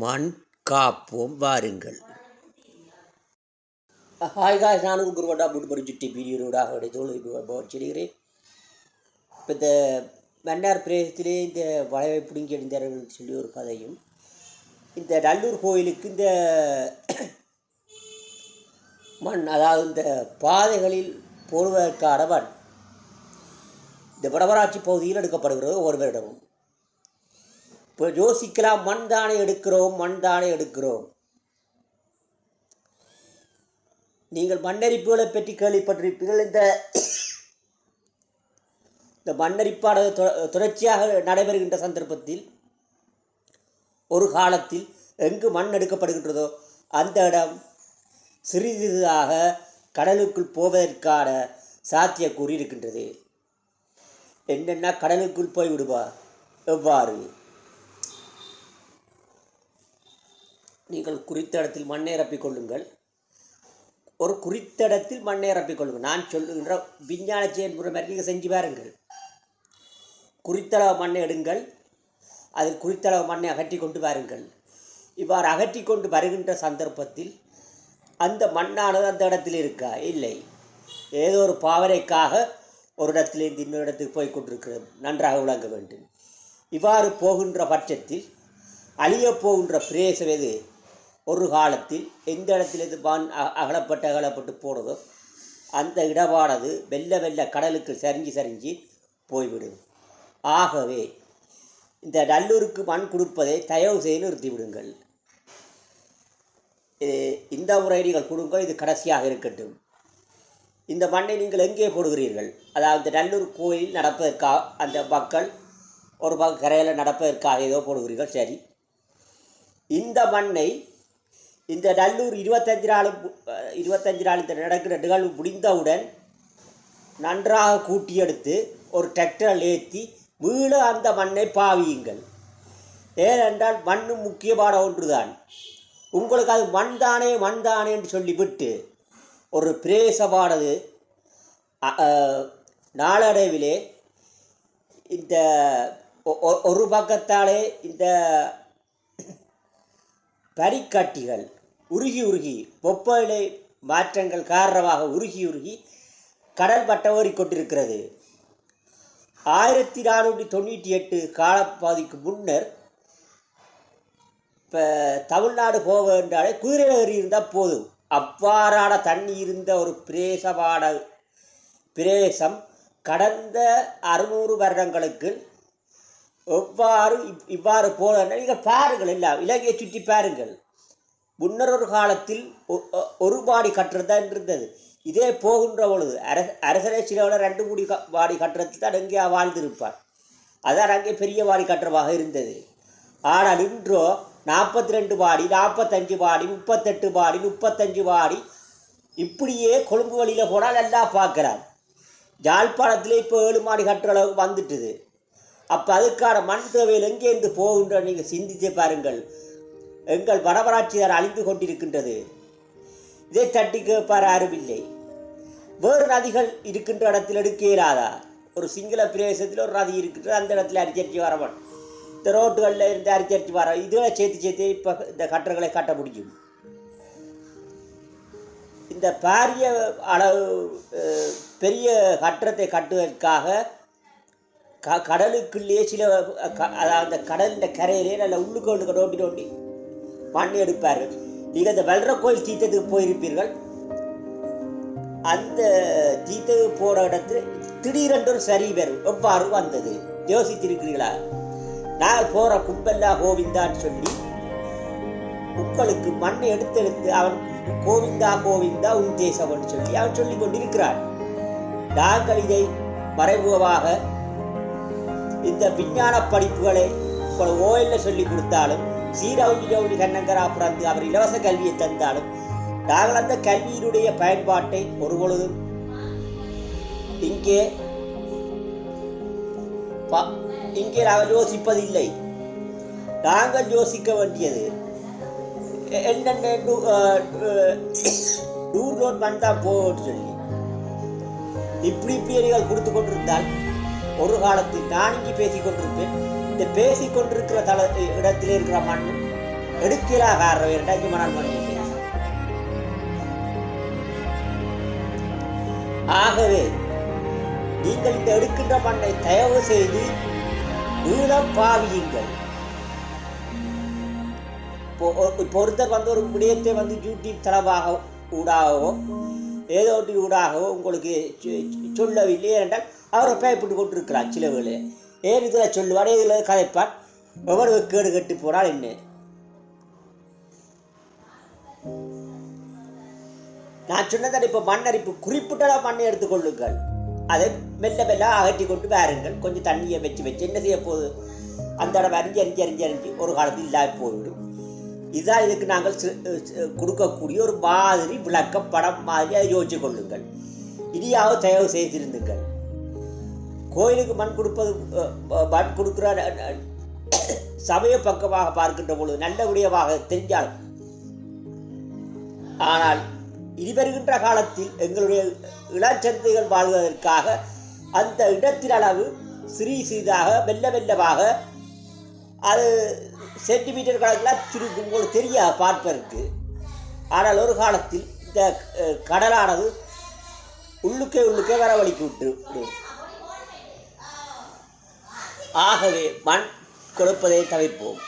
மண் காப்போம் வாருங்கள். ஹாய் காய்ஸ், நானும் குருவட்டா போட்டு படிச்சுட்டு பீரியரோடாக சொல்லுகிறேன். இப்போ இந்த மன்னார் பிரதேசத்திலே இந்த வளைவை பிடுங்கி அடைந்தார்கள் சொல்லி ஒரு கதையும், இந்த நல்லூர் கோயிலுக்கு இந்த மண், அதாவது இந்த பாதைகளில் போடுவதற்கான மண் இந்த வடமராட்சி பகுதியில் எடுக்கப்படுகிறது ஒருவரிடமும். இப்போ யோசிக்கலாம், மண் தானே எடுக்கிறோம். நீங்கள் மண்ணரிப்புகளை பற்றி கேள்விப்பட்டிருப்பீர்கள். இந்த மண்ணரிப்பானது தொடர்ச்சியாக நடைபெறுகின்ற சந்தர்ப்பத்தில் ஒரு காலத்தில் எங்கு மண் எடுக்கப்படுகின்றதோ அந்த இடம் சிறிதாக கடலுக்குள் போவதற்கான சாத்தியக்கூறு இருக்கின்றது. என்னென்னா, கடலுக்குள் போய் விடுவார். எவ்வாறு? நீங்கள் குறித்த இடத்தில் மண்ணை ரப்பிக்கொள்ளுங்கள். ஒரு குறித்த இடத்தில் மண்ணை ரப்பிக்கொள்ளுங்கள். நான் சொல்லுகின்ற விஞ்ஞான செயல்முறை மாதிரி நீங்கள் செஞ்சு பாருங்கள். குறித்தளவு மண்ணை எடுங்கள், அதில் குறித்தளவு மண்ணை அகற்றி கொண்டு வாருங்கள். இவ்வாறு அகற்றி கொண்டு வருகின்ற சந்தர்ப்பத்தில் அந்த மண்ணானது அந்த இடத்தில் இருக்கா? இல்லை, ஏதோ ஒரு பாவனைக்காக ஒரு இடத்திலிருந்து இன்னொரு இடத்துக்கு போய் கொண்டிருக்கிறது. நன்றாக விளங்க வேண்டும். இவ்வாறு போகின்ற பட்சத்தில் அழியப் போகின்ற பிரேசம் எது? ஒரு காலத்தில் எந்த இடத்துல இது அகலப்பட்டு போனதோ அந்த இடமானது வெள்ள கடலுக்கு சரிஞ்சு போய்விடும். ஆகவே இந்த நல்லூருக்கு மண் கொடுப்பதை தயவு செய்து நிறுத்திவிடுங்கள். இந்த முறை நீங்கள் கொடுங்கள், இது கடைசியாக இருக்கட்டும். இந்த மண்ணை நீங்கள் எங்கே போடுகிறீர்கள்? அதாவது இந்த நல்லூர் கோயில் நடப்பதற்காக, அந்த மக்கள் ஒரு பக்கம் கரையில் நடப்பதற்காக ஏதோ போடுகிறீர்கள். சரி, இந்த மண்ணை இந்த நல்லூர் 25 நாள் இந்த நடக்கிற நிகழ்வு முடிந்தவுடன் நன்றாக கூட்டி எடுத்து ஒரு டிராக்டரில் ஏற்றி மீள அந்த மண்ணை பாவியுங்கள். ஏனென்றால் மண்ணு முக்கியமான ஒன்றுதான். உங்களுக்கு அது மண் தானே என்று சொல்லிவிட்டு ஒரு பிரேசமானது நாளடைவிலே இந்த ஒரு பக்கத்தாலே இந்த பனிக்கட்டிகள் உருகி வெப்பநிலை மாற்றங்கள் காரணமாக உருகி கடல் மட்டம் ஏறிக்கொண்டிருக்கிறது. 1498 காலப்பகுதிக்கு முன்னர் இப்போ தமிழ்நாடு போக என்றாலே குதிரை ஏறி இருந்தால் போதும். அவ்வாறான தண்ணி இருந்த ஒரு பிரேசம் கடந்த 600 வருடங்களுக்கு இவ்வாறு போல நீங்கள் பாருங்கள். எல்லாம் இலங்கையை சுற்றி பாருங்கள். முன்னர் ஒரு காலத்தில் ஒரு பாடி கட்டுறது தான் இருந்தது. இதே போகின்ற பொழுது அரசரை சிலவில் 2 பாடி கட்டுறது தான் எங்கே வாழ்ந்திருப்பார். அதான் அங்கே பெரிய பாடி கட்டுறமாக இருந்தது. ஆனால் இன்றோ 42 பாடி, 45 பாடி, 38 பாடி, 35 பாடி, இப்படியே கொழும்பு வழியில் போனால் எல்லாம் பார்க்கலாம். யாழ்ப்பாணத்திலே இப்போ 7 மாடி கட்டுற அளவுக்கு வந்துட்டுது. அப்போ அதுக்கான மண் தேவையில் எங்கேருந்து போகின்ற நீங்கள் சிந்தித்து பாருங்கள். எங்கள் வடமராட்சியார் அழிந்து கொண்டிருக்கின்றது. இதை தட்டி கேட்பார் யாருமில்லை. வேறு நதிகள் இருக்கின்ற இடத்தில் எடுக்க இயலாதா? ஒரு சிங்கள பிரதேசத்தில் ஒரு நதி இருக்கின்றது, அந்த இடத்துல அரிச்சரிச்சு வரவன். இந்த ரோட்டுகளில் இருந்து அரிச்சரிச்சு வர இதுகளை சேர்த்து இப்போ இந்த கட்டுரைகளை கட்ட முடியும். இந்த பாரிய அளவு பெரிய கட்டடத்தை கட்டுவதற்காக கடலுக்குள்ளே சில அந்த கடலில் கரையிலே நல்ல உள்ளுக்கு நோண்டி மண் எடுப்பார்கள். நீங்கள் இந்த வெள்ளர கோயில் தீர்த்தத்துக்கு போயிருப்பீர்கள். அந்த தீர்த்தத்துக்கு போகிற இடத்துல திடீரென்று ஒரு சரி வரும். எவ்வாறு வந்தது யோசித்திருக்கிறீர்களா? நான் போகிற கும்பல்லா கோவிந்தான்னு சொல்லி உங்களுக்கு மண்ணை எடுத்து அவன் கோவிந்தா உன் தேசவன் சொல்லி அவன் சொல்லி கொண்டிருக்கிறான். நாங்கள் இதை மறைமுகமாக இந்த விஞ்ஞான படிப்புகளை ஓயிலில் சொல்லி கொடுத்தாலும், சீரவுஜி கண்ணங்கரா பிறந்து அவர் இலவச கல்வியை தந்தாலும், நாங்கள் அந்த கல்வியினுடைய பயன்பாட்டை ஒருபொழுதும் இங்கே நாங்கள் யோசிப்பதில்லை. நாங்கள் யோசிக்க வேண்டியது என்னென்ன டூர்லோட் வந்தால் போன்னு சொல்லி இப்படி நீங்கள் கொடுத்து கொண்டிருந்தால் ஒரு காலத்தில் நான் இங்கே பேசிக்கொண்டிருப்பேன். இந்த பேசிக்கொண்டிருக்கிற இடத்திலே இருக்கிற மண் எடுக்கலாகாரவை இரண்டாயிரத்தி மணல் மணி. ஆகவே நீங்கள் இந்த எடுக்கின்ற மண்ணை தயவு செய்து வீணம் பாவியுங்கள். பொறுத்தர் ஒரு விடயத்தை யூடியூப் தளமாக ஊடாகவோ ஏதோ ஊடாகவோ உங்களுக்கு சொல்லவில்லை என்றால் அவரை பயப்பட்டு கொண்டிருக்கிறார். சில வேலை ஏன் இதில் சொல்லுவார், இதில் கதைப்பார், எவ்வளவு கேடு கட்டு போனால் என்ன. நான் சொன்னதான் இப்போ மண்ணரிப்பு குறிப்பிட்ட மண்ணை எடுத்துக்கொள்ளுங்கள், அதை மெல்ல மெல்ல அகட்டி கொண்டு வாருங்கள். கொஞ்சம் தண்ணியை வச்சு என்ன செய்ய போகுது, அந்த இடம் அரிஞ்சு ஒரு காலத்தில் இல்லாமல் போய்விடும். இதுதான் இதுக்கு நாங்கள் கொடுக்கக்கூடிய ஒரு மாதிரி விளக்க படம் மாதிரி அதை யோசிச்சு கொள்ளுங்கள். இனியாவது தயவு செய்திருந்துங்கள். கோயிலுக்கு மண் கொடுக்கிற சமய பக்கமாக பார்க்கின்ற பொழுது நல்ல விடயமாக தெரிஞ்சாலும், ஆனால் இனி வருகின்ற காலத்தில் எங்களுடைய இளச்சந்தைகள் வாழ்வதற்காக அந்த இடத்தின் அளவு சிறிதாக மெல்ல மெல்லமாக அது சென்டிமீட்டர் கணக்கில் சுருக்கும், உங்களுக்கு தெரியாது பார்ப்பதற்கு. ஆனால் ஒரு காலத்தில் இந்த கடலானது உள்ளுக்கே வரவழைக்கு விட்டு. ஆகவே மண் கொடுப்பதை தவிர்ப்போம்.